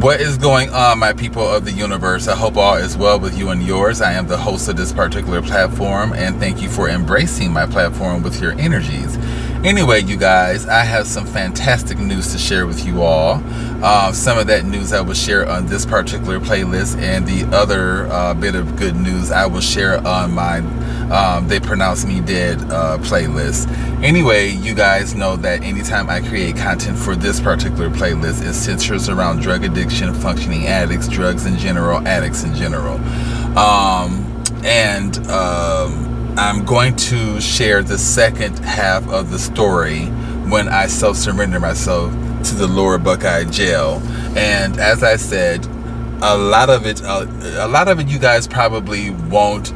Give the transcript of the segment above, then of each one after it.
What is going on, my people of the universe? I hope all is well with you and yours. I am the host of this particular platform, and thank you for embracing my platform with your energies. Anyway, you guys, I have some fantastic news to share with you all. Some of that news I will share on this particular playlist, and the other bit of good news I will share on my They Pronounce Me Dead playlist. Anyway, you guys know that anytime I create content for this particular playlist, it centers around drug addiction, functioning addicts, drugs in general, addicts in general. I'm going to share the second half of the story when I self-surrender myself to the Lower Buckeye Jail. And as I said, a lot of it you guys probably won't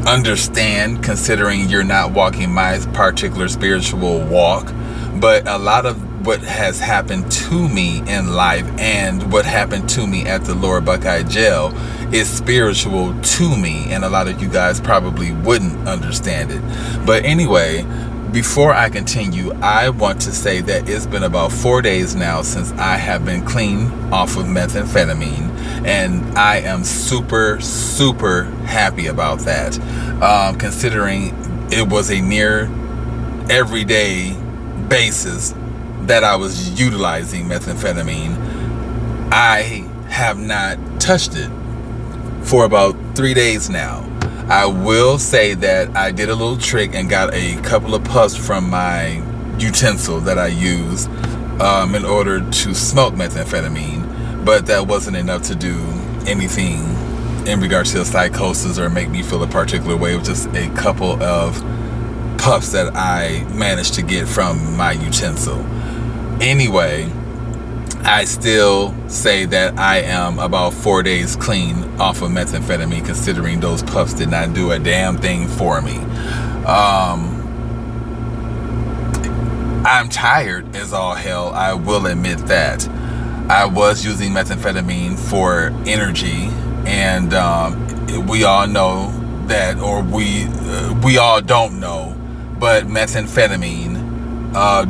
understand, considering you're not walking my particular spiritual walk. But a lot of what has happened to me in life and what happened to me at the Lower Buckeye Jail is spiritual to me, and a lot of you guys probably wouldn't understand it. But anyway, before I continue, I want to say that it's been about 4 days now since I have been clean off of methamphetamine, and I am super happy about that, considering it was a near everyday basis that I was utilizing methamphetamine. I have not touched it for about 3 days now. I will say that I did a little trick and got a couple of puffs from my utensil that I use in order to smoke methamphetamine, but that wasn't enough to do anything in regards to a psychosis or make me feel a particular way. It was just a couple of puffs that I managed to get from my utensil. Anyway, I still say that I am about 4 days clean off of methamphetamine, considering those puffs did not do a damn thing for me. I'm tired as all hell, I will admit that. I was using methamphetamine for energy, and we all know that, or we all don't know, but methamphetamine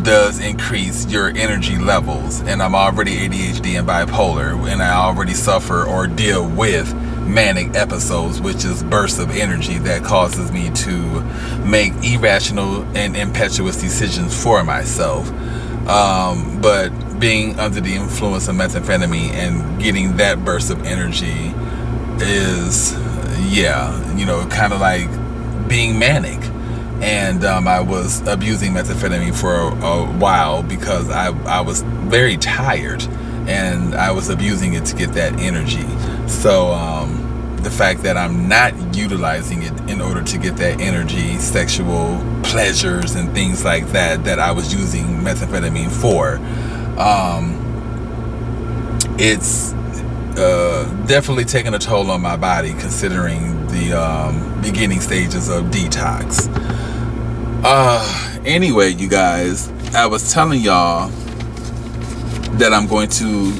does increase your energy levels, and I'm already ADHD and bipolar, and I already suffer or deal with manic episodes, which is bursts of energy that causes me to make irrational and impetuous decisions for myself. But being under the influence of methamphetamine and getting that burst of energy is, kind of like being manic. And I was abusing methamphetamine for a while because I was very tired, and I was abusing it to get that energy. So the fact that I'm not utilizing it in order to get that energy, sexual pleasures and things like that I was using methamphetamine for, it's definitely taking a toll on my body, considering the beginning stages of detox. Anyway, you guys, I was telling y'all that I'm going to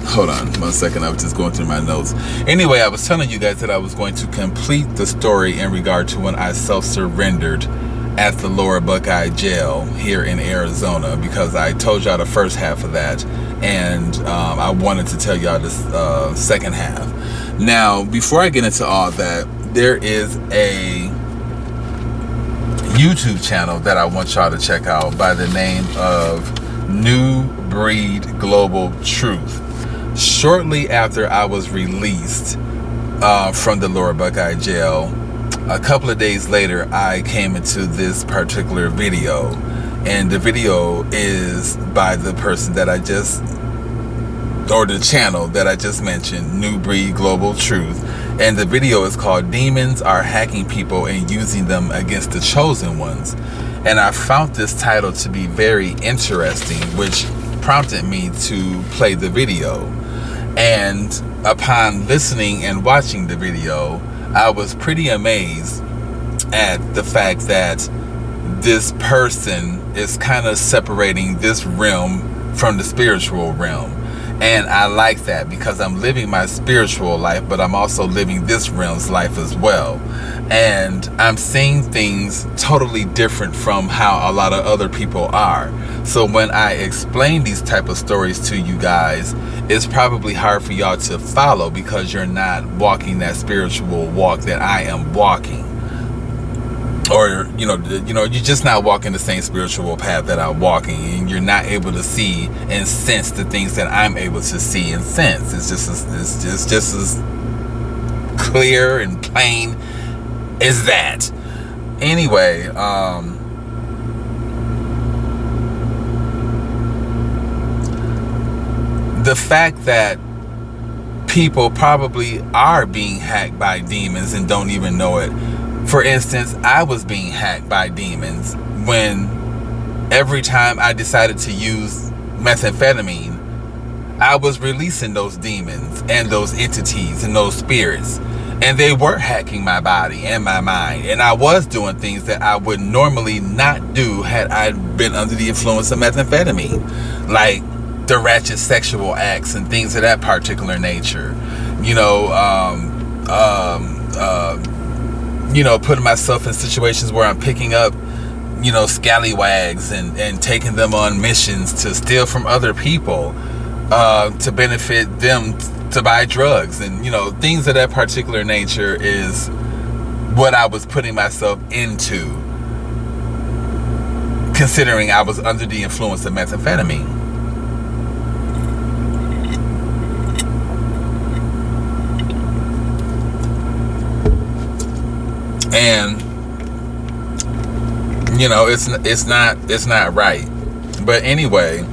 hold on 1 second, I was just going through my notes. Anyway, I was telling you guys that I was going to complete the story in regard to when I self-surrendered at the Lower Buckeye Jail here in Arizona, because I told y'all the first half of that, and I wanted to tell y'all this second half. Now, before I get into all that, there is a YouTube channel that I want y'all to check out by the name of Nubreed Global Truth. Shortly after I was released from the Lower Buckeye Jail, a couple of days later, I came into this particular video, and the video is by the person that or the channel that I just mentioned, Nubreed Global Truth, and the video is called "Demons Are Hacking People and Using Them Against the Chosen Ones." And I found this title to be very interesting, which prompted me to play the video. And upon listening and watching the video, I was pretty amazed at the fact that this person is kind of separating this realm from the spiritual realm. And I like that because I'm living my spiritual life, but I'm also living this realm's life as well. And I'm seeing things totally different from how a lot of other people are. So when I explain these type of stories to you guys, it's probably hard for y'all to follow because you're not walking that spiritual walk that I am walking. Or, you're just not walking the same spiritual path that I'm walking, and you're not able to see and sense the things that I'm able to see and sense. It's just as clear and plain as that. Anyway, the fact that people probably are being hacked by demons and don't even know it. For instance, I was being hacked by demons when every time I decided to use methamphetamine, I was releasing those demons and those entities and those spirits. And they were hacking my body and my mind. And I was doing things that I would normally not do had I been under the influence of methamphetamine. Like the ratchet sexual acts and things of that particular nature. Putting myself in situations where I'm picking up, scallywags and taking them on missions to steal from other people, to benefit them to buy drugs. And, things of that particular nature is what I was putting myself into, considering I was under the influence of methamphetamine. And it's not right. But anyway,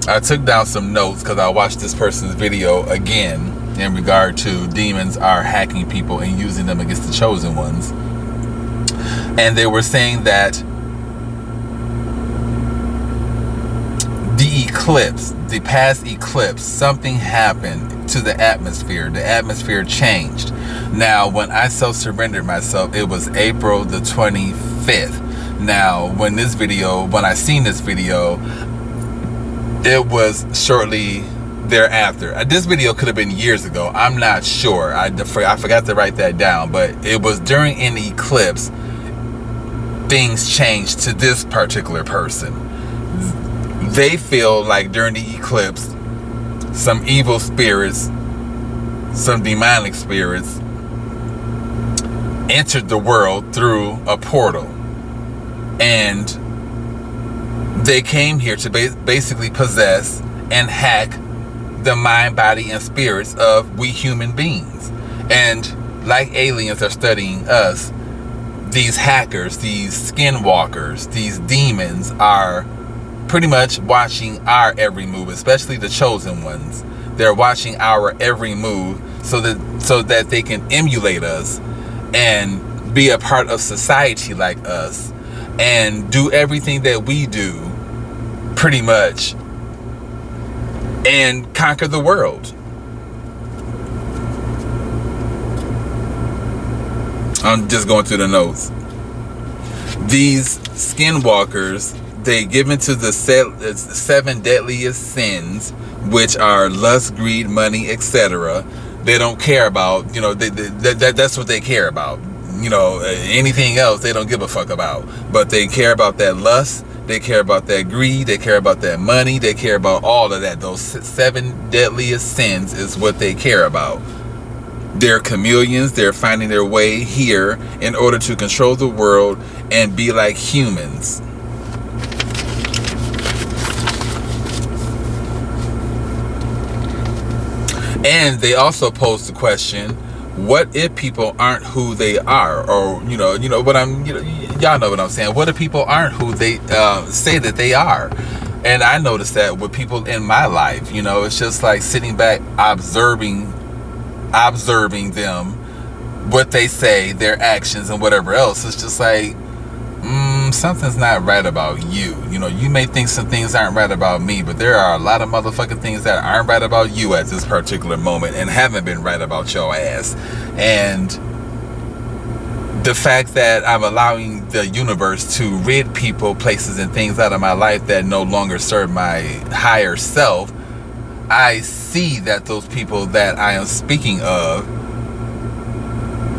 I took down some notes because I watched this person's video again in regard to demons are hacking people and using them against the chosen ones. And they were saying that the past eclipse, something happened to the atmosphere. The atmosphere changed. Now, when I self-surrendered myself, it was April the 25th. Now, when I seen this video, it was shortly thereafter. This video could have been years ago. I'm not sure. I forgot to write that down. But it was during an eclipse, things changed to this particular person. They feel like during the eclipse, some evil spirits, some demonic spirits entered the world through a portal, and they came here to basically possess and hack the mind, body, and spirits of we human beings. And like aliens are studying us, these hackers, these skinwalkers, these demons are pretty much watching our every move, especially the chosen ones. They're watching our every move so that they can emulate us and be a part of society like us and do everything that we do pretty much and conquer the world. I'm just going through the notes. These skinwalkers, they give into the 7 deadliest sins, which are lust, greed, money, etc. They don't care about, that's what they care about. Anything else they don't give a fuck about. But they care about that lust, they care about that greed, they care about that money, they care about all of that. Those 7 deadliest sins is what they care about. They're chameleons. They're finding their way here in order to control the world and be like humans. And they also pose the question, what if people aren't who they are? Or, y'all know what I'm saying. What if people aren't who they say that they are? And I noticed that with people in my life, it's just like sitting back, observing them, what they say, their actions and whatever else. It's just like, something's not right about you. You may think some things aren't right about me, but there are a lot of motherfucking things that aren't right about you at this particular moment and haven't been right about your ass. And the fact that I'm allowing the universe to rid people, places, and things out of my life that no longer serve my higher self, I see that those people that I am speaking of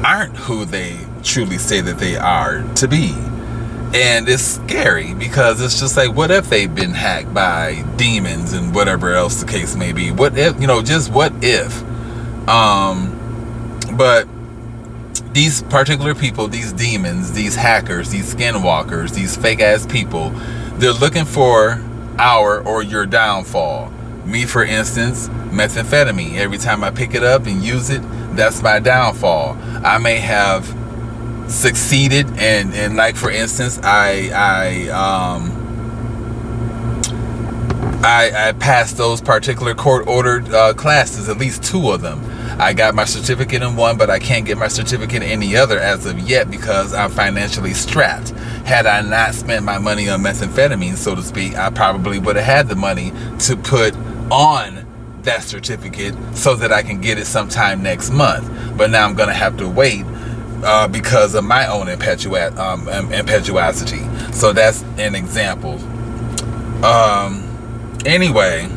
aren't who they truly say that they are to be. And it's scary because it's just like, what if they've been hacked by demons and whatever else the case may be? What if, just what if? But these particular people, these demons, these hackers, these skinwalkers, these fake ass people, they're looking for our or your downfall. Me, for instance, methamphetamine. Every time I pick it up and use it, that's my downfall. I may have succeeded and like, for instance, I passed those particular court-ordered classes, at least 2 of them. I got my certificate in one, but I can't get my certificate in any other as of yet because I'm financially strapped. Had I not spent my money on methamphetamine, so to speak, I probably would have had the money to put on that certificate so that I can get it sometime next month. But now I'm going to have to wait because of my own impetuosity. So that's an example. Anyway,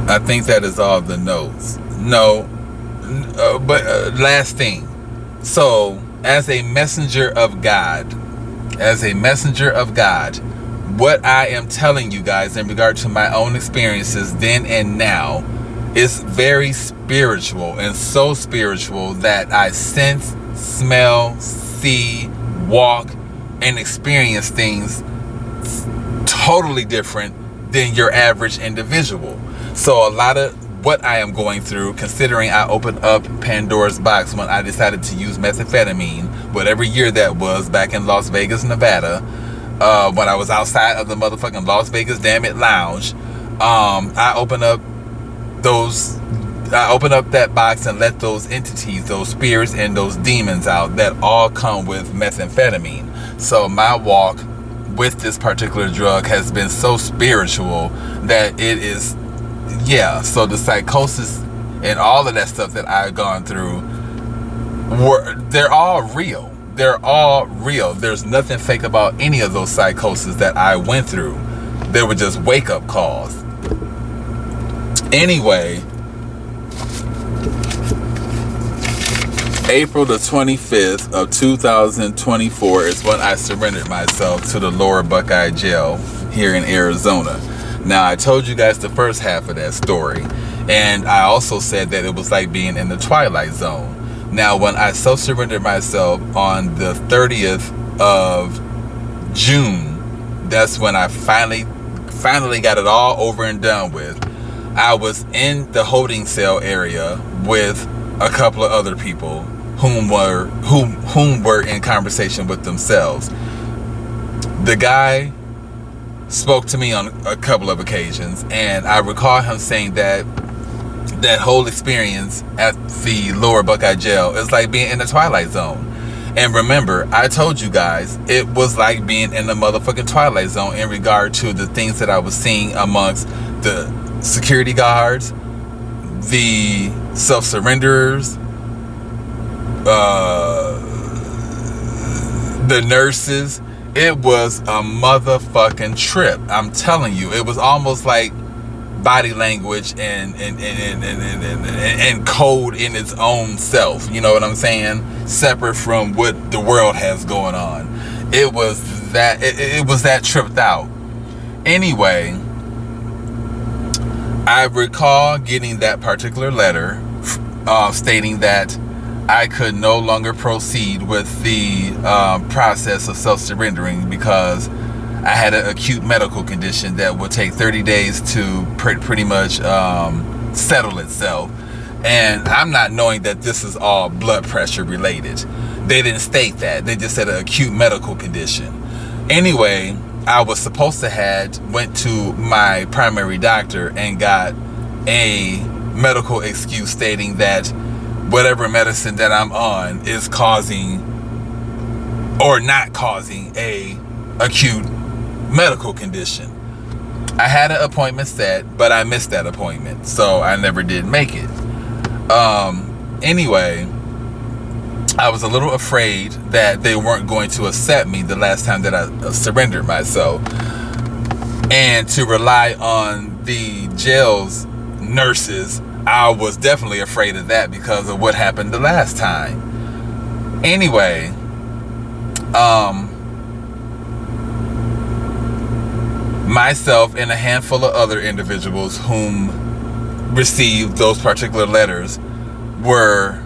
I think that is all the notes. But last thing. So, as a messenger of God, what I am telling you guys in regard to my own experiences then and now is very spiritual, and so spiritual that I sense, smell, see, walk, and experience things totally different than your average individual. So a lot of what I am going through, considering I opened up Pandora's box when I decided to use methamphetamine, whatever year that was, back in Las Vegas, Nevada, when I was outside of the motherfucking Las Vegas Damn It Lounge, I opened up that box and let those entities, those spirits, and those demons out that all come with methamphetamine. So my walk with this particular drug has been so spiritual that it is, so the psychosis and all of that stuff that I've gone through, they're all real. They're all real. There's nothing fake about any of those psychoses that I went through. They were just wake-up calls. Anyway, April the 25th of 2024 is when I surrendered myself to the Lower Buckeye Jail here in Arizona. Now, I told you guys the first half of that story, and I also said that it was like being in the Twilight Zone. Now, when I self-surrendered myself on the 30th of June, that's when I finally got it all over and done with. I was in the holding cell area with a couple of other people whom were in conversation with themselves. The guy spoke to me on a couple of occasions, and I recall him saying that whole experience at the Lower Buckeye Jail is like being in the Twilight Zone. And remember, I told you guys it was like being in the motherfucking Twilight Zone in regard to the things that I was seeing amongst the security guards, the self-surrenderers, the nurses. It was a motherfucking trip. I'm telling you, it was almost like body language and code in its own self. You know what I'm saying? Separate from what the world has going on. It was that tripped out. Anyway, I recall getting that particular letter stating that I could no longer proceed with the process of self-surrendering because I had an acute medical condition that would take 30 days to pretty much settle itself. And I'm not knowing that this is all blood pressure related. They didn't state that. They just said an acute medical condition. Anyway, I was supposed to went to my primary doctor and got a medical excuse stating that whatever medicine that I'm on is causing or not causing a acute medical condition. I had an appointment set, but I missed that appointment, so I never did make it. Anyway, I was a little afraid that they weren't going to accept me the last time that I surrendered myself. And to rely on the jail's nurses, I was definitely afraid of that because of what happened the last time. Anyway, myself and a handful of other individuals whom received those particular letters were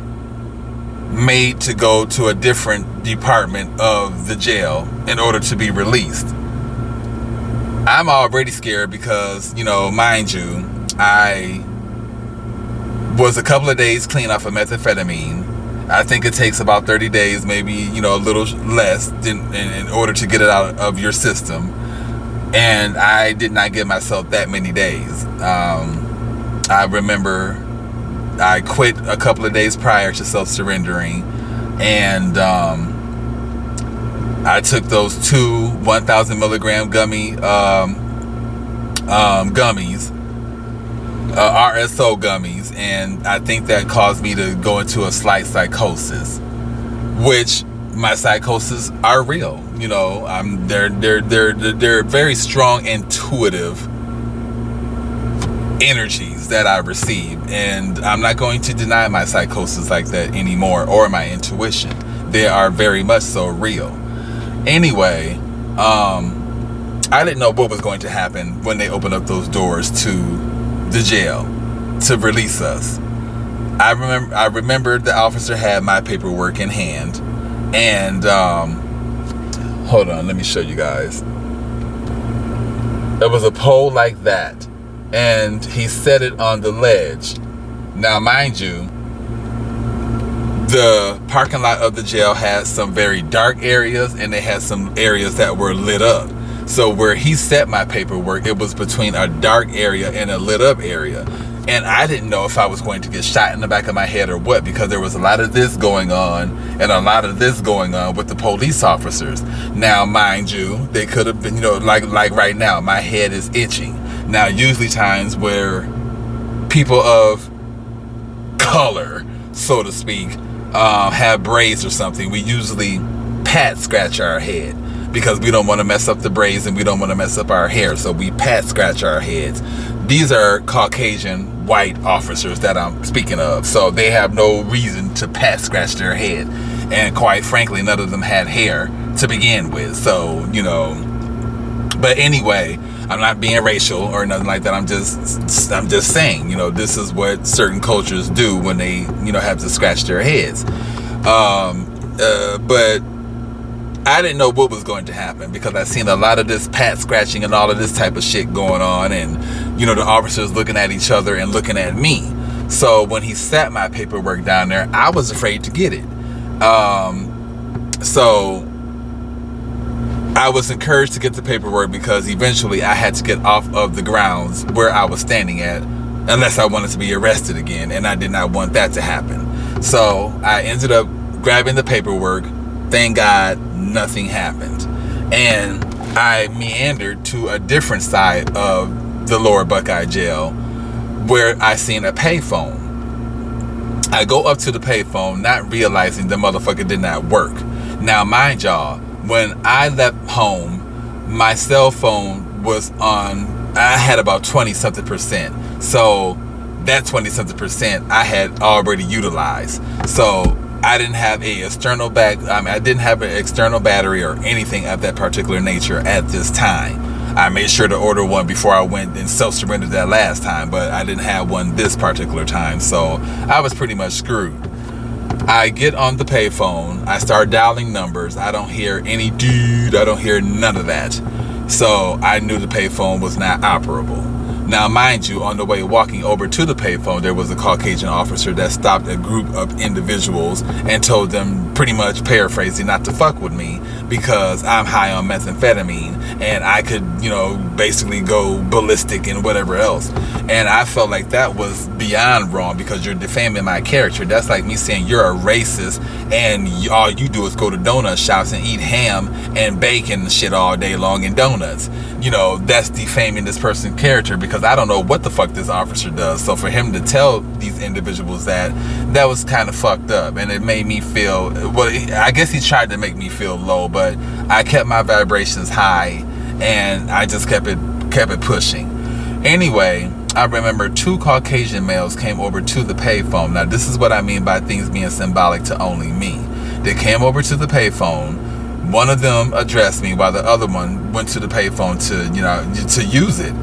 made to go to a different department of the jail in order to be released. I'm already scared because, mind you, I was a couple of days clean off of methamphetamine. I think it takes about 30 days, maybe, a little less in order to get it out of your system. And I did not give myself that many days. I remember I quit a couple of days prior to self-surrendering, and I took those 2 1,000 milligram gummies, RSO gummies, and I think that caused me to go into a slight psychosis, which my psychosis are real. They're very strong, intuitive energies that I receive, and I'm not going to deny my psychosis like that anymore, or my intuition. They are very much so real. Anyway, I didn't know what was going to happen when they opened up those doors to the jail to release us. I remember the officer had my paperwork in hand, and hold on, let me show you guys. There was a pole like that, and he set it on the ledge. Now, mind you, the parking lot of the jail had some very dark areas, and they had some areas that were lit up. So where he set my paperwork, it was between a dark area and a lit up area. And I didn't know if I was going to get shot in the back of my head or what, because there was a lot of this going on and a lot of this going on with the police officers. Now, mind you, they could have been, like right now, my head is itching. Now, usually times where people of color, so to speak, have braids or something, we usually pat scratch our head because we don't want to mess up the braids and we don't want to mess up our hair, so we pat scratch our heads. These are Caucasian white officers that I'm speaking of, so they have no reason to pat scratch their head, and quite frankly, none of them had hair to begin with. So, but anyway, I'm not being racial or nothing like that. I'm just saying, this is what certain cultures do when they, have to scratch their heads. But I didn't know what was going to happen because I seen a lot of this pat scratching and all of this type of shit going on, and the officers looking at each other and looking at me. So when he sat my paperwork down there, I was afraid to get it. So I was encouraged to get the paperwork because eventually I had to get off of the grounds where I was standing at, unless I wanted to be arrested again, and I did not want that to happen. So I ended up grabbing the paperwork. Thank God nothing happened. And I meandered to a different side of the lower Buckeye jail where I seen a payphone. I go up to the payphone, not realizing the motherfucker did not work. Now, mind y'all, when I left home, my cell phone was on, I had about 20-something%. So that 20-something% I had already utilized. So I didn't have I didn't have an external battery or anything of that particular nature at this time. I made sure to order one before I went and self-surrendered that last time, but I didn't have one this particular time, so I was pretty much screwed. I get on the payphone, I start dialing numbers, I don't hear any dude, I don't hear none of that. So I knew the payphone was not operable. Now, mind you, on the way walking over to the payphone, there was a Caucasian officer that stopped a group of individuals and told them, pretty much paraphrasing, not to fuck with me because I'm high on methamphetamine and I could, basically go ballistic and whatever else. And I felt like that was beyond wrong because you're defaming my character. That's like me saying you're a racist and all you do is go to donut shops and eat ham and bacon and shit all day long and donuts. That's defaming this person's character because I don't know what the fuck this officer does. So for him to tell these individuals that was kind of fucked up, and it made me feel, well, I guess he tried to make me feel low, but I kept my vibrations high and I just kept it kept it pushing. Anyway, I remember 2 Caucasian males came over to the payphone. Now, this is what I mean by things being symbolic to only me. They came over to the payphone. One of them addressed me while the other one went to the payphone to use it.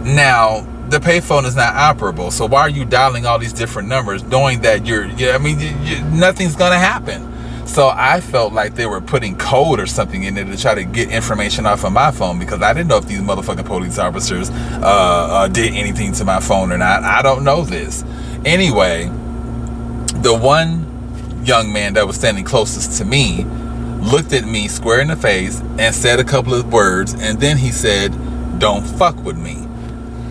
Now, the payphone is not operable, so why are you dialing all these different numbers knowing that nothing's going to happen? So I felt like they were putting code or something in there to try to get information off of my phone, because I didn't know if these motherfucking police officers did anything to my phone or not. I don't know this. Anyway, the one young man that was standing closest to me looked at me square in the face and said a couple of words, and then he said, "Don't fuck with me."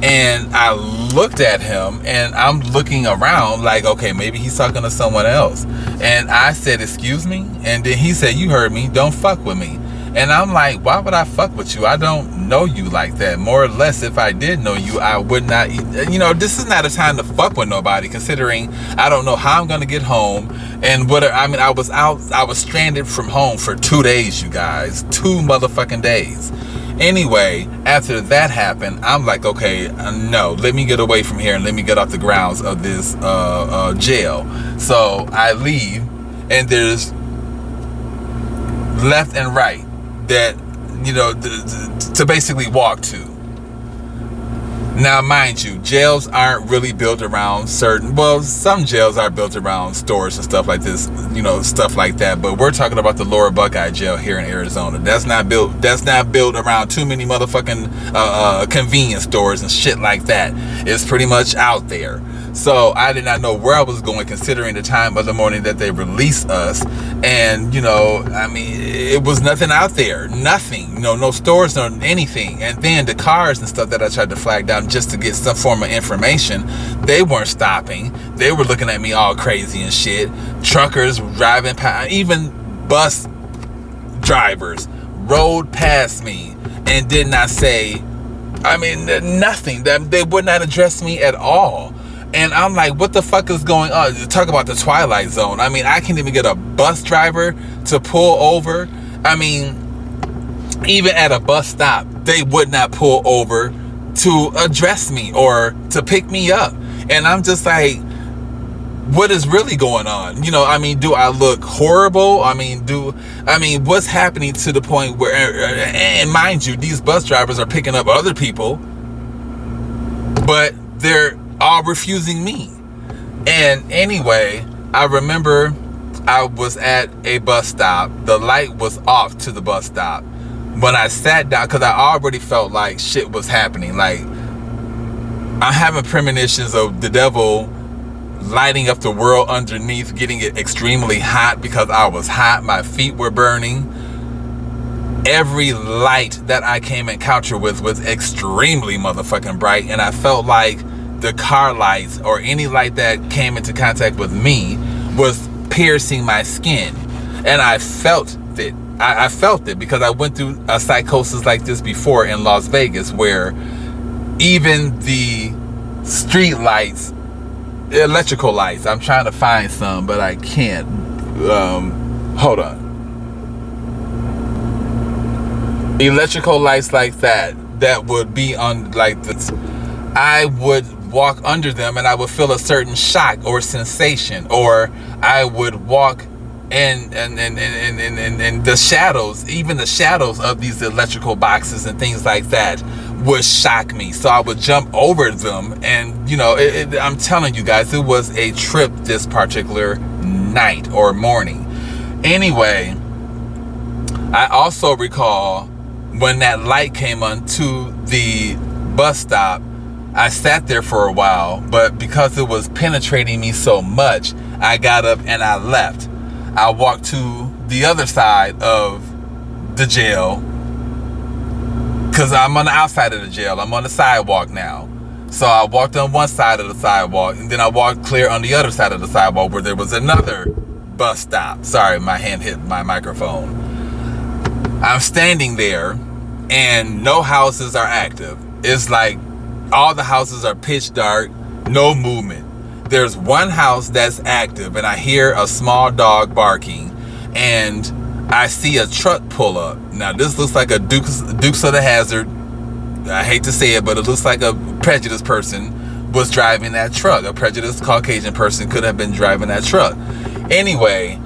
And I looked at him, and I'm looking around like, okay, maybe he's talking to someone else. And I said, "Excuse me?" And then he said, "You heard me, don't fuck with me." And I'm like, why would I fuck with you? I don't know you like that. More or less, if I did know you, I would not, this is not a time to fuck with nobody, considering I don't know how I'm going to get home. And I was stranded from home for 2 days, you guys. 2 motherfucking days. Anyway, after that happened, I'm like, okay, no, let me get away from here and let me get off the grounds of this jail. So I leave, and there's left and right that, to basically walk to. Now, mind you, jails aren't really built around some jails are built around stores and stuff like this, stuff like that. But we're talking about the Lower Buckeye Jail here in Arizona. That's not built around too many motherfucking convenience stores and shit like that. It's pretty much out there. So I did not know where I was going, considering the time of the morning that they released us. And, it was nothing out there. Nothing. No stores, no anything. And then the cars and stuff that I tried to flag down just to get some form of information, they weren't stopping. They were looking at me all crazy and shit. Truckers driving past, even bus drivers rode past me and did not say, nothing. They would not address me at all. And I'm like, what the fuck is going on? Talk about the Twilight Zone. I can't even get a bus driver to pull over. Even at a bus stop, they would not pull over to address me or to pick me up. And I'm just like, what is really going on? Do I look horrible? What's happening to the point where, and mind you, these bus drivers are picking up other people, but they're all refusing me. And anyway, I remember I was at a bus stop. The light was off to the bus stop. When I sat down, because I already felt like shit was happening. Like, I'm having premonitions of the devil lighting up the world underneath, getting it extremely hot because I was hot. My feet were burning. Every light that I came in encounter with was extremely motherfucking bright. And I felt like the car lights or any light that came into contact with me was piercing my skin. And I felt it. I felt it because I went through a psychosis like this before in Las Vegas, where even the street lights, electrical lights, I'm trying to find some, but I can't. Hold on. Electrical lights like that would be on like this. I would walk under them and I would feel a certain shock or sensation, or I would walk and the shadows, even the shadows of these electrical boxes and things like that would shock me. So I would jump over them, and I'm telling you guys, it was a trip this particular night or morning. Anyway, I also recall when that light came onto the bus stop, I sat there for a while, but because it was penetrating me so much, I got up and I left. I walked to the other side of the jail, because I'm on the outside of the jail. I'm on the sidewalk now. So I walked on one side of the sidewalk, and then I walked clear on the other side of the sidewalk where there was another bus stop. Sorry, my hand hit my microphone. I'm standing there, and no houses are active. It's like all the houses are pitch dark, no movement. There's one house that's active, and I hear a small dog barking, and I see a truck pull up. Now, this looks like a Dukes of the Hazzard I hate to say it, but it looks like a prejudiced person was driving that truck. A prejudiced Caucasian person could have been driving that truck. Anyway,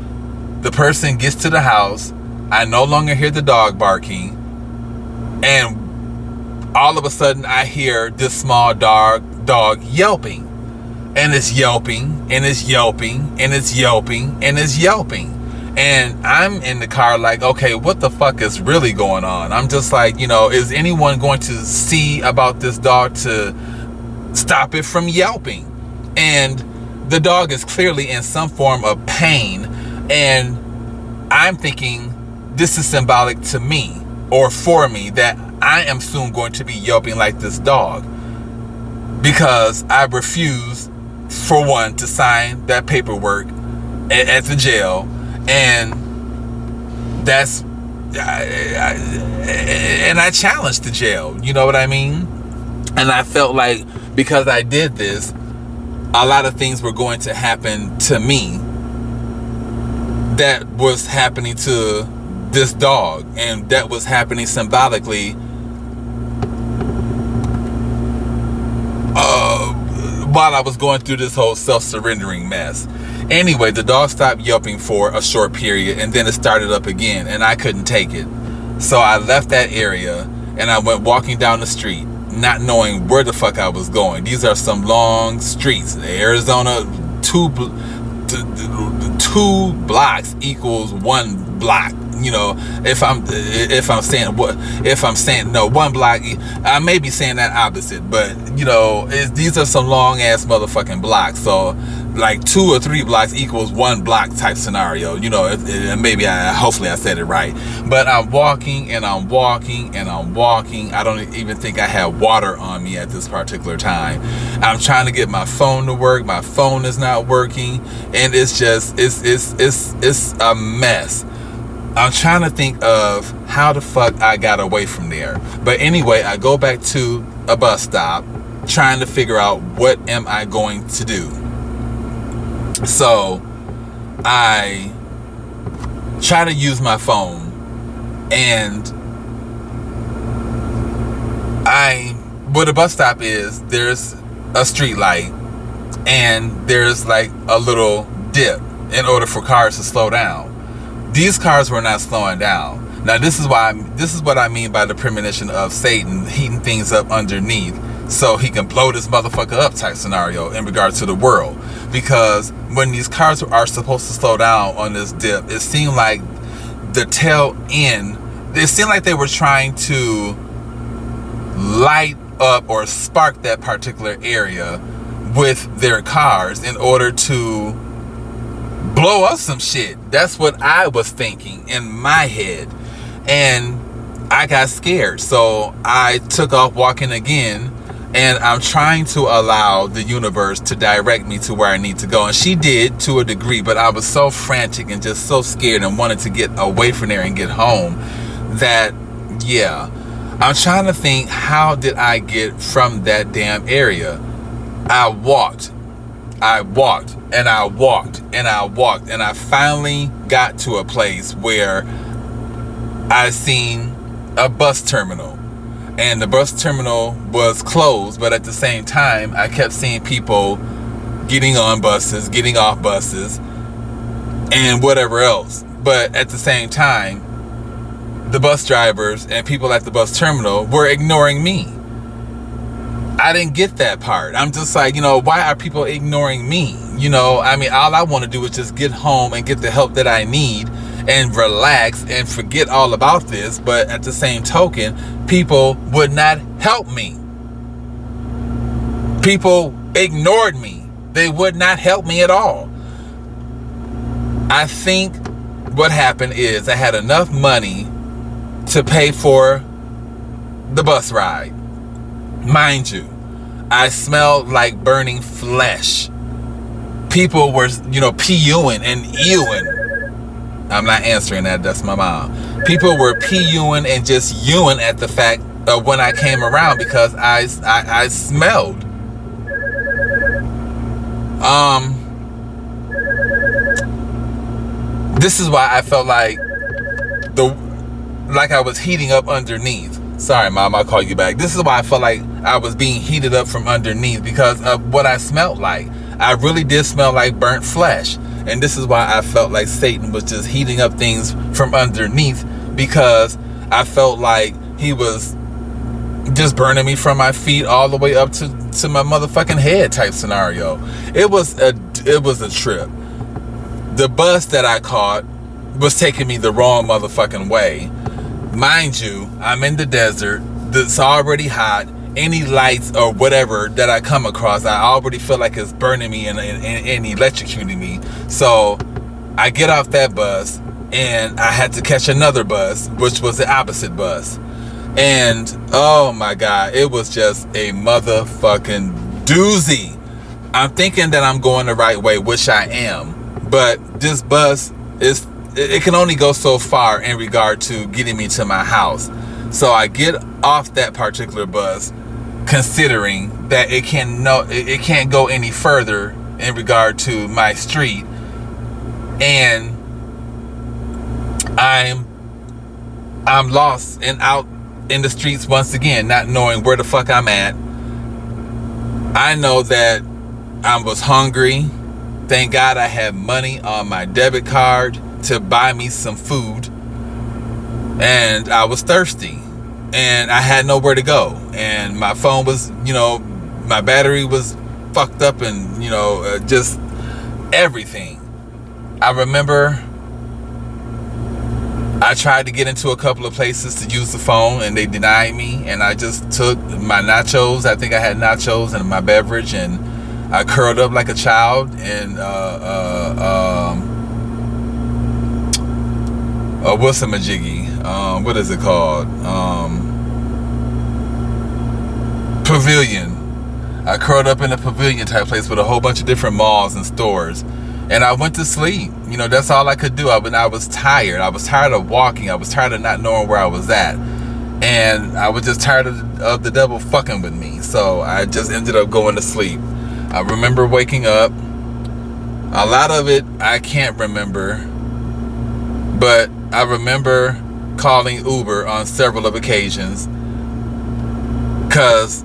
the person gets to the house. I no longer hear the dog barking. And all of a sudden, I hear this small dog yelping. And it's yelping, and it's yelping, and it's yelping, and it's yelping. And I'm in the car like, okay, what the fuck is really going on? I'm just like, is anyone going to see about this dog to stop it from yelping? And the dog is clearly in some form of pain. And I'm thinking this is symbolic to me, or for me, that I am soon going to be yelping like this dog. Because I refuse, for one, to sign that paperwork at the jail. And that's, and I challenged the jail, you know what I mean? And I felt like because I did this, a lot of things were going to happen to me that was happening to this dog, and that was happening symbolically while I was going through this whole self-surrendering mess. Anyway, the dog stopped yelping for a short period, and then it started up again, and I couldn't take it. So I left that area, and I went walking down the street, not knowing where the fuck I was going. These are some long streets. Arizona, two blocks equals one block. If I'm saying no, one block, I may be saying that opposite, but these are some long ass motherfucking blocks. So like 2 or 3 blocks equals one block type scenario. Hopefully I said it right. But I'm walking and I'm walking and I'm walking. I don't even think I had water on me at this particular time. I'm trying to get my phone to work. My phone is not working, and it's just it's a mess. I'm trying to think of how the fuck I got away from there. But anyway, I go back to a bus stop trying to figure out what am I going to do. So I try to use my phone, and where the bus stop is, there's a street light, and there's like a little dip in order for cars to slow down. These cars were not slowing down. Now this is what I mean by the premonition of Satan heating things up underneath so he can blow this motherfucker up type scenario in regards to the world. Because when these cars are supposed to slow down on this dip, it seemed like the tail end, it seemed like they were trying to light up or spark that particular area with their cars in order to blow up some shit. That's what I was thinking in my head. And I got scared. So I took off walking again. And I'm trying to allow the universe to direct me to where I need to go. And she did to a degree. But I was so frantic and just so scared and wanted to get away from there and get home that, yeah. I'm trying to think, how did I get from that damn area? I walked and I walked and I walked, and I finally got to a place where I seen a bus terminal, and the bus terminal was closed, but at the same time I kept seeing people getting on buses, getting off buses, and whatever else. But at the same time, the bus drivers and people at the bus terminal were ignoring me. I didn't get that part. I'm just like, why are people ignoring me? All I want to do is just get home and get the help that I need and relax and forget all about this. But at the same token, people would not help me. People ignored me. They would not help me at all. I think what happened is I had enough money to pay for the bus ride. Mind you, I smelled like burning flesh. People were, pee-ewing and ewing. I'm not answering that, that's my mom. People were pee-ewing and just ewing at the fact of when I came around because I smelled. This is why I felt like I was heating up underneath. Sorry, Mom, I'll call you back. This is why I felt like I was being heated up from underneath, because of what I smelled like. I really did smell like burnt flesh. And this is why I felt like Satan was just heating up things from underneath, because I felt like he was just burning me from my feet all the way up to my motherfucking head type scenario. It was a trip. The bus that I caught was taking me the wrong motherfucking way. Mind you, I'm in the desert. It's already hot. Any lights or whatever that I come across, I already feel like it's burning me and electrocuting me. So I get off that bus and I had to catch another bus, which was the opposite bus. And oh my God, it was just a motherfucking doozy. I'm thinking that I'm going the right way, which I am. But this bus it can only go so far in regard to getting me to my house. So I get off that particular bus, considering that it can't go any further in regard to my street, and I'm lost and out in the streets once again, not knowing where the fuck I'm at. I know that I was hungry. Thank God I had money on my debit card to buy me some food, and I was thirsty and I had nowhere to go, and my phone was, my battery was fucked up, and just everything. I remember I tried to get into a couple of places to use the phone and they denied me, and I just took my nachos. I think I had nachos and my beverage, and I curled up like a child and what's-a-majiggy? What is it called? Pavilion. I curled up in a pavilion type place with a whole bunch of different malls and stores. And I went to sleep. That's all I could do. I was tired. I was tired of walking. I was tired of not knowing where I was at. And I was just tired of the devil fucking with me. So I just ended up going to sleep. I remember waking up. A lot of it I can't remember. But I remember calling Uber on several of occasions, because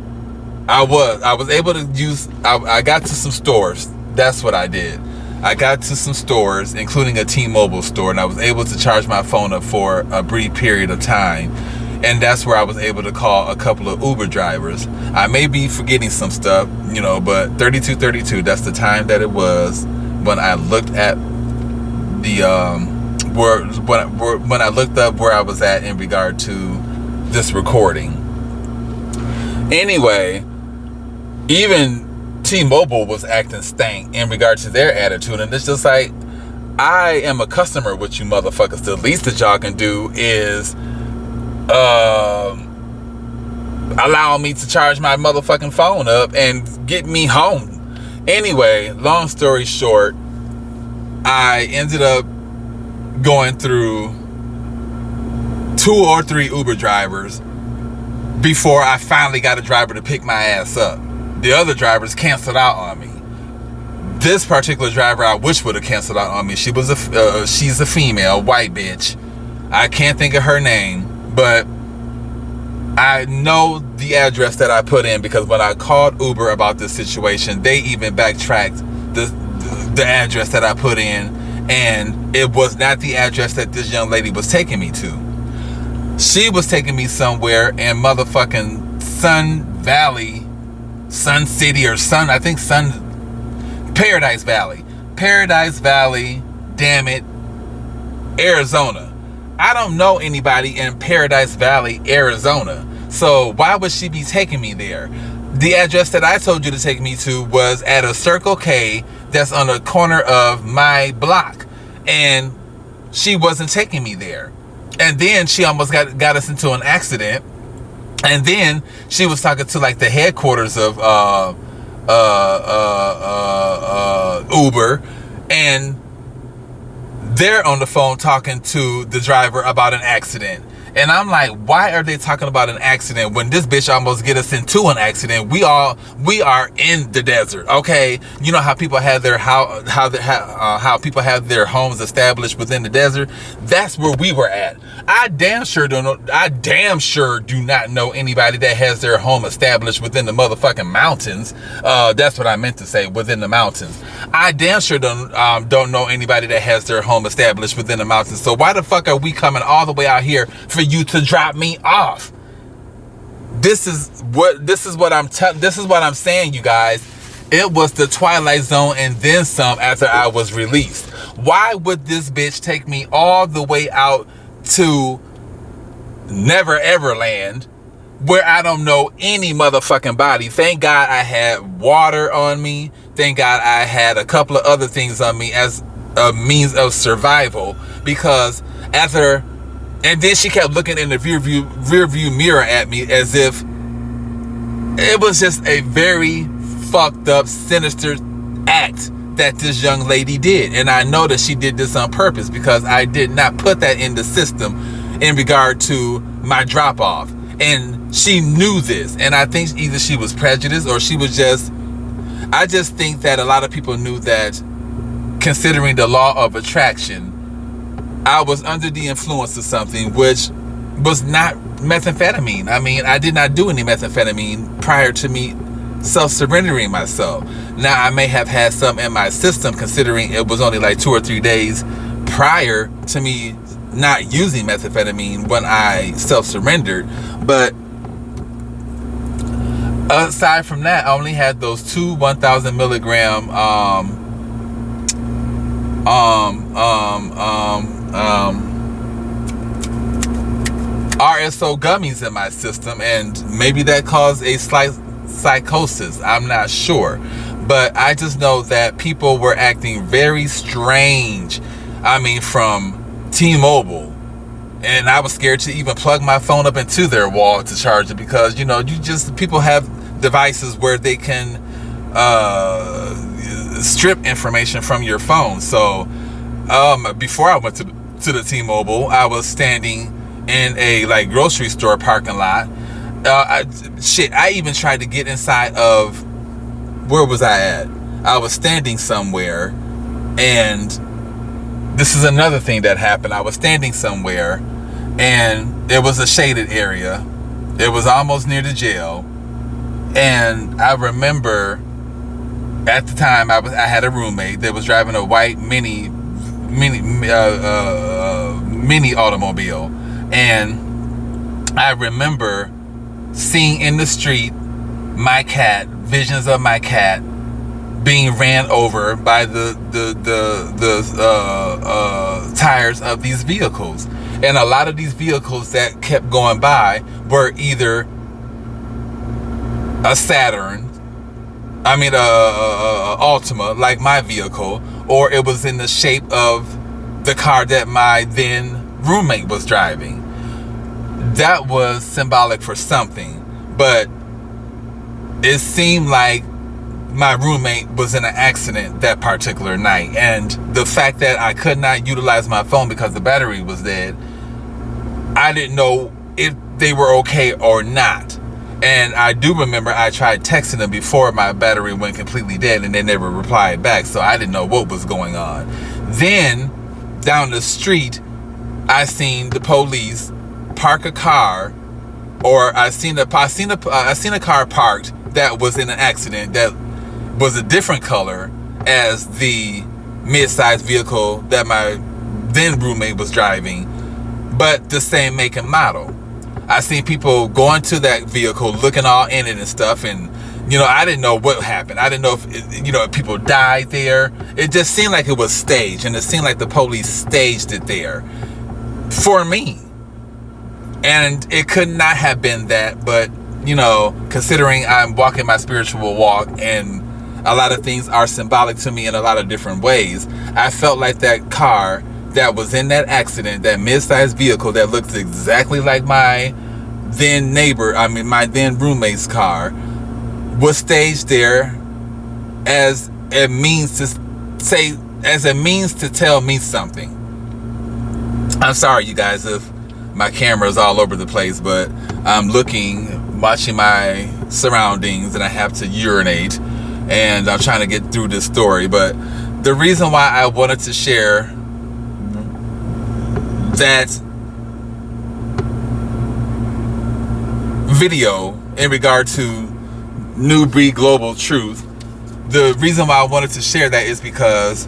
I was able to use, I got to some stores. That's what I did. I got to some stores, including a T-Mobile store, and I was able to charge my phone up for a brief period of time. And that's where I was able to call a couple of Uber drivers. I may be forgetting some stuff, but 3232, that's the time that it was when I looked at the when I looked up where I was at in regard to this recording. Anyway, even T-Mobile was acting stank in regard to their attitude, and it's just like, I am a customer with you motherfuckers. The least that y'all can do is allow me to charge my motherfucking phone up and get me home. Anyway, long story short, I ended up going through 2 or 3 Uber drivers before I finally got a driver to pick my ass up. The other drivers canceled out on me. This particular driver I wish would have canceled out on me. She's a female, white bitch. I can't think of her name, but I know the address that I put in, because when I called Uber about this situation, they even backtracked the address that I put in, and it was not the address that this young lady was taking me to. She was taking me somewhere in motherfucking Paradise Valley, damn it, Arizona. I don't know anybody in Paradise Valley, Arizona. So why would she be taking me there? The address that I told you to take me to was at a Circle K that's on the corner of my block, and she wasn't taking me there. And then she almost got us into an accident. And then she was talking to like the headquarters of Uber, and they're on the phone talking to the driver about an accident. And I'm like, why are they talking about an accident when this bitch almost get us into an accident? We are in the desert, okay? You know how people have their how people have their homes established within the desert? That's where we were at. I damn sure don't know. I damn sure do not know anybody that has their home established within the motherfucking mountains. That's what I meant to say, within the mountains. I damn sure don't know anybody that has their home established within the mountains. So why the fuck are we coming all the way out here for you to drop me off? This is what I'm saying, you guys. It was the Twilight Zone and then some after I was released. Why would this bitch take me all the way out to Never Ever Land where I don't know any motherfucking body? Thank God I had water on me. Thank God I had a couple of other things on me as a means of survival, because and then she kept looking in the rear view mirror at me as if it was just a very fucked up, sinister act that this young lady did. And I know that she did this on purpose, because I did not put that in the system in regard to my drop off. And she knew this. And I think either she was prejudiced or she was just, I just think that a lot of people knew that, considering the law of attraction, I was under the influence of something which was not methamphetamine. I mean, I did not do any methamphetamine prior to me self-surrendering myself. Now, I may have had some in my system, considering it was only like 2 or 3 days prior to me not using methamphetamine when I self-surrendered. But aside from that, I only had those 2 1,000 milligram RSO gummies in my system, and maybe that caused a slight psychosis. I'm not sure, but I just know that people were acting very strange. I mean, from T-Mobile, and I was scared to even plug my phone up into their wall to charge it, because people have devices where they can strip information from your phone. So before I went to the T-Mobile, I was standing in a grocery store parking lot. I even tried to get inside of, where was I at? I was standing somewhere, and this is another thing that happened. I was standing somewhere, and it was a shaded area. It was almost near the jail, and I remember at the time I had a roommate that was driving a white mini automobile, and I remember seeing in the street my cat, visions of my cat being ran over by the tires of these vehicles. And a lot of these vehicles that kept going by were either a Saturn, a Altima, like my vehicle, or it was in the shape of the car that my then roommate was driving. That was symbolic for something, but it seemed like my roommate was in an accident that particular night, and the fact that I could not utilize my phone because the battery was dead, I didn't know if they were okay or not. And I do remember I tried texting them before my battery went completely dead, and they never replied back, so I didn't know what was going on. Then down the street, I seen the police park a car, or I seen a car parked that was in an accident that was a different color as the mid-sized vehicle that my then roommate was driving, but the same make and model. I seen people going to that vehicle, looking all in it and stuff, and I didn't know what happened. I didn't know if people died there. It just seemed like it was staged, and it seemed like the police staged it there for me. And it could not have been that, but considering I'm walking my spiritual walk, and a lot of things are symbolic to me in a lot of different ways, I felt like that car that was in that accident, that mid-sized vehicle that looks exactly like my then my then roommate's car, was staged there as a means to tell me something. I'm sorry, you guys, if my camera's all over the place, but I'm watching my surroundings, and I have to urinate, and I'm trying to get through this story. But the reason why I wanted to share that video in regard to Nubreed Global Truth. The reason why I wanted to share that is because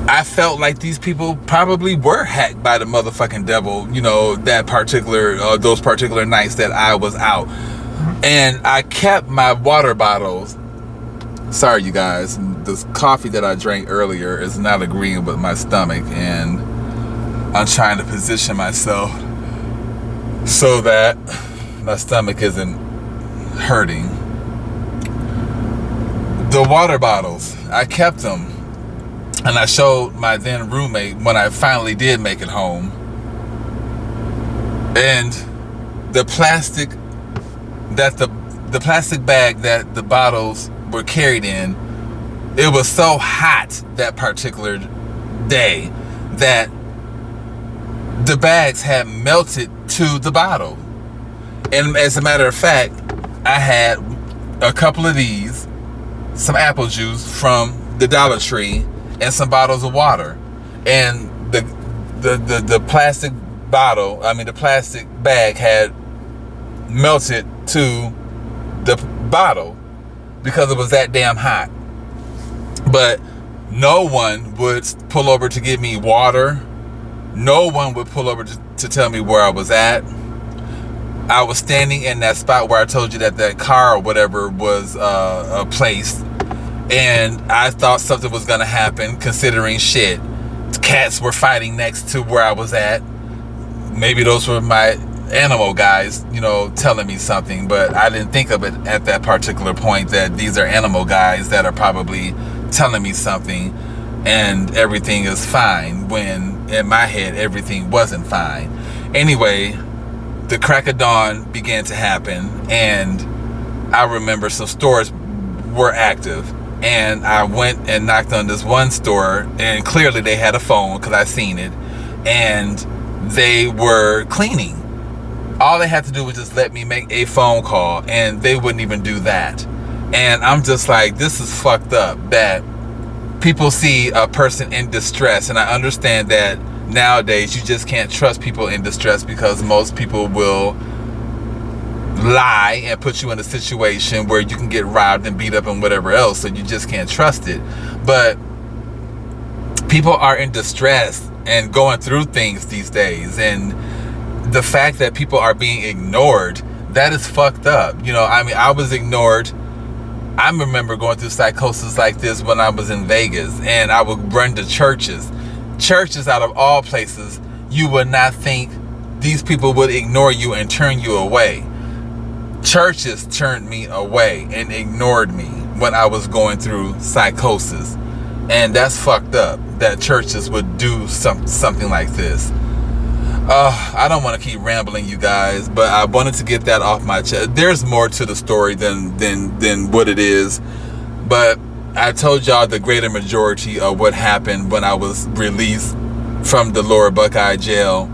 I felt like these people probably were hacked by the motherfucking devil, you know, those particular nights that I was out. And I kept my water bottles. Sorry, you guys, this coffee that I drank earlier is not agreeing with my stomach, and I'm trying to position myself so that my stomach isn't hurting. The water bottles, I kept them, and I showed my then roommate when I finally did make it home. And the plastic bag that the bottles were carried in, it was so hot that particular day that the bags had melted to the bottle. And as a matter of fact, I had a couple of these, some apple juice from the Dollar Tree, and some bottles of water. And the plastic the plastic bag had melted to the bottle because it was that damn hot. But no one would pull over to give me water. No one would pull over to tell me where I was at. I was standing in that spot where I told you that car or whatever was placed, and I thought something was gonna happen, considering shit, cats were fighting next to where I was at. Maybe those were my animal guys, you know, telling me something, but I didn't think of it at that particular point that these are animal guys that are probably telling me something and everything is fine, when in my head everything wasn't fine. Anyway, the crack of dawn began to happen, and I remember some stores were active, and I went and knocked on this one store, and clearly they had a phone because I seen it, and they were cleaning. All they had to do was just let me make a phone call, and they wouldn't even do that. And I'm just like, this is fucked up that people see a person in distress. And I understand that nowadays you just can't trust people in distress, because most people will lie and put you in a situation where you can get robbed and beat up and whatever else, so you just can't trust it. But people are in distress and going through things these days, and the fact that people are being ignored, that is fucked up. You know, I mean, I was ignored. I remember going through psychosis like this when I was in Vegas, and I would run to churches out of all places. You would not think these people would ignore you and turn you away. Churches turned me away and ignored me when I was going through psychosis, and that's fucked up that churches would do something like this. I don't want to keep rambling, you guys, but I wanted to get that off my chest. There's more to the story than what it is, but I told y'all the greater majority of what happened when I was released from the Lower Buckeye jail.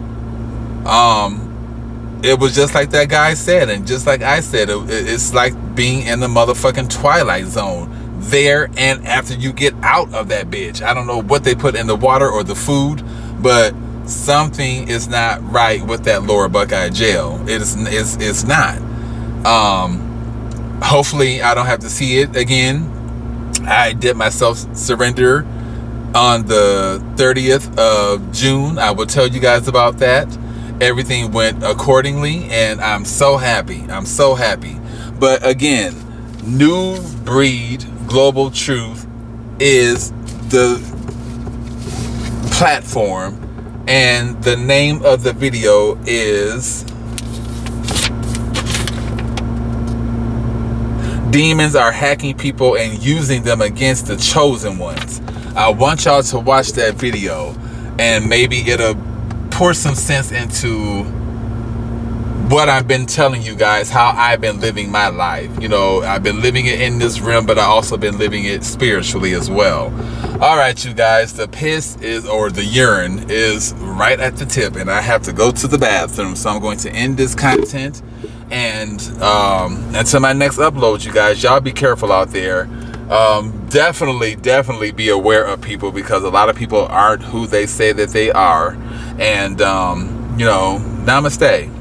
It was just like that guy said, and just like I said, it's like being in the motherfucking Twilight Zone there, and after you get out of that bitch. I don't know what they put in the water or the food, but something is not right with that Lower Buckeye jail. It's not. Hopefully I don't have to see it again. I did myself surrender on the 30th of June. I will tell you guys about that. Everything went accordingly, and I'm so happy. I'm so happy. But again, Nubreed Global Truth is the platform, and the name of the video is Demons Are Hacking People and Using Them Against the Chosen Ones. I want y'all to watch that video, and maybe it'll pour some sense into what I've been telling you guys, how I've been living my life. You know, I've been living it in this realm, but I also been living it spiritually as well. All right, you guys, the piss is, or the urine is right at the tip, and I have to go to the bathroom, so I'm going to end this content. And until my next upload, you guys, y'all be careful out there. Definitely be aware of people, because a lot of people aren't who they say that they are. And you know, Namaste.